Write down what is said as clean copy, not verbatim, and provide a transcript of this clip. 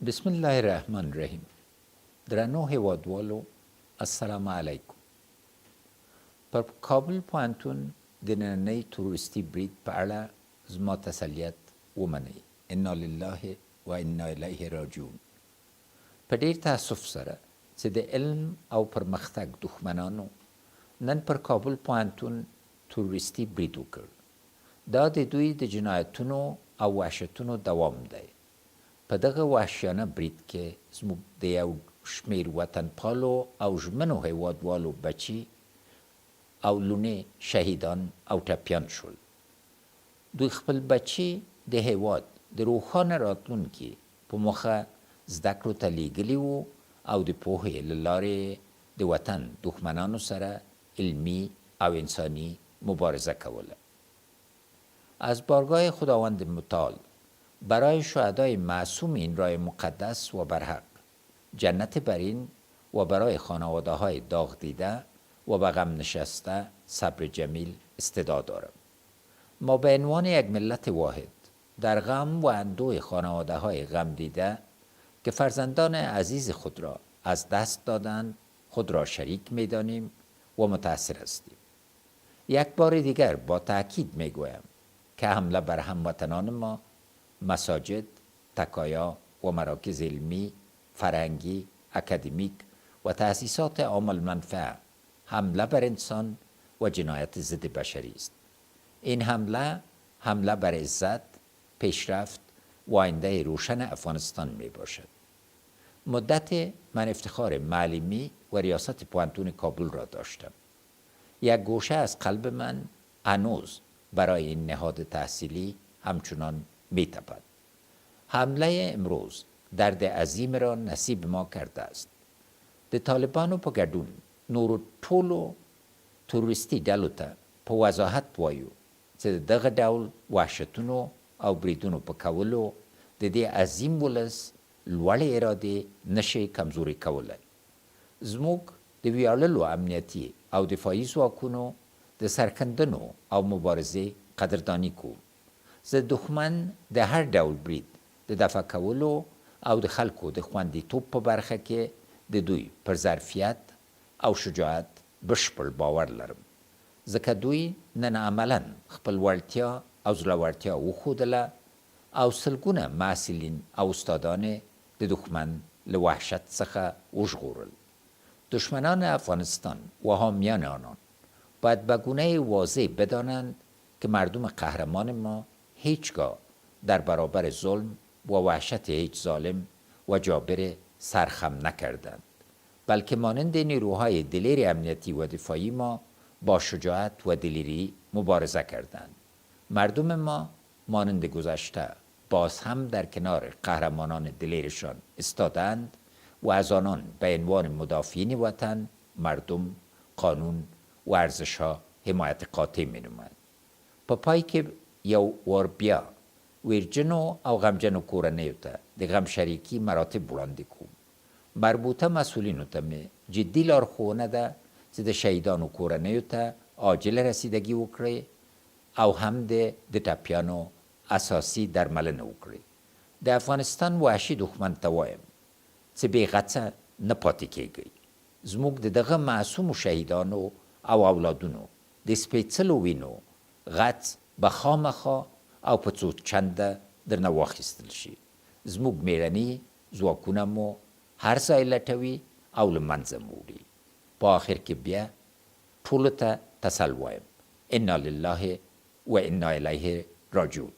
بسم الله الرحمن الرحیم. درنو هیوادوالو السلام علیکم. پر کابل پوهنتون د نننۍ توریستي برید په اړه زما تسلیت ومنئ. انا لله و انا الیه راجعون. په ډیر تاسف سره چې د علم او پرمختګ دښمنانو نن پر کابل پوهنتون توریستي برید وکړ. دا د دوی د جنایتونو او وحشتونو دوام دی. په دغه وحشیانه برید کې زموږ د یو شمیر وطنپالو او ژمنو هیوادوالو بچي او لونې شهیدان او ټپیان شول. دوی خپل بچي د هیواد د روښانه راتلونکي په موخه زده کړو ته لیږلي وو او د پوهې له لارې د وطن دښمنانو سره علمی او انسانی مبارزه کوله. از بارگاه خداوند متعال برای شهدای معصوم این راه مقدس و برحق جنت برین و برای خانواده های داغ دیده و به غم نشسته صبر جمیل استعداد دارم. ما به عنوان یک ملت واحد در غم و اندوه خانواده های غم دیده که فرزندان عزیز خود را از دست دادند خود را شریک می‌دانیم و متأثر هستیم. یک بار دیگر با تأکید می‌گویم که حمله بر هموطنان ما، مساجد، تکایا و مراکز علمی، فرهنگی، اکادمیک و تأسیسات عام المنفعه حمله بر انسان و جنایت ضد بشری است. این حمله بر عزت، پیشرفت و آینده روشن افغانستان می باشد. مدت من افتخار معلمی و ریاست پوهنتون کابل را داشتم. یک گوشه از قلب من هنوز برای این نهاد تحصیلی همچنان می تپد. حمله امروز درد عظیم را نصیب ما کرده است. د طالبانو په ګډون نورو ټولو تروریستي ډلو ته په وضاحت وایو چې دغه ډول وحشتونو او بریدونو په کولو د دې عظیم ولس لوړې ارادې نشي کمزوري کولی. زموږ د ویاړلو امنیتي او دفاعي ځواکونو د سرښندنو او مبارزې قدرداني کوم. زه دښمن د هر ډول برید د دفع کولو او د خلکو د خوندیتوب په برخه کې د دوی پر ظرفیت او شجاعت بشپړ باور لرم، ځکه دوی نن عملا خپل وړتیا او زړورتیا وښودله او سلګونه محصلین او استادان د دښمن له وحشت څخه وژغورل. دشمنان افغانستان و حامیان آنان باید به گونه واضح بدانند که مردم قهرمان ما هیچگاه در برابر ظلم و وحشت هیچ ظالم و جابر سرخم نکردند، بلکه مانند نیروهای دلیر امنیتی و دفاعی ما با شجاعت و دلیری مبارزه کردند. مردم ما مانند گذشته باز هم در کنار قهرمانان دلیرشان استادند و از آنان به عنوان مدافعین وطن، مردم، قانون و ارزش‌ها حمایت قاطع می‌نمایند. په پای کې یو وار بیا ویرجنو او غمجنو کورنیو ته د غم شریکي مراتب وړاندې کوم. مربوطه مسئولینو ته مې جدي لارښوونه ده چې د شهیدانو کورنیو ته عاجله رسیدګي وکړي او هم د ټپیانو اساسي درملنه وکړي. د افغانستان وحشي دښمن ته وایم چې بې غڅه نه پاتې کیږئ. زموږ د دغه معصومو شهیدانو او اولادونو د سپېڅلو وینو غڅ به خامخا او په څو چنده درنه واخیستل شي. زموږ میړني ځواکونه مو هر ځای لټوي او له منځه مو وړي. په آخر کې بیا ټولو ته تسل وایم. انا لله و انا الیه راجعون.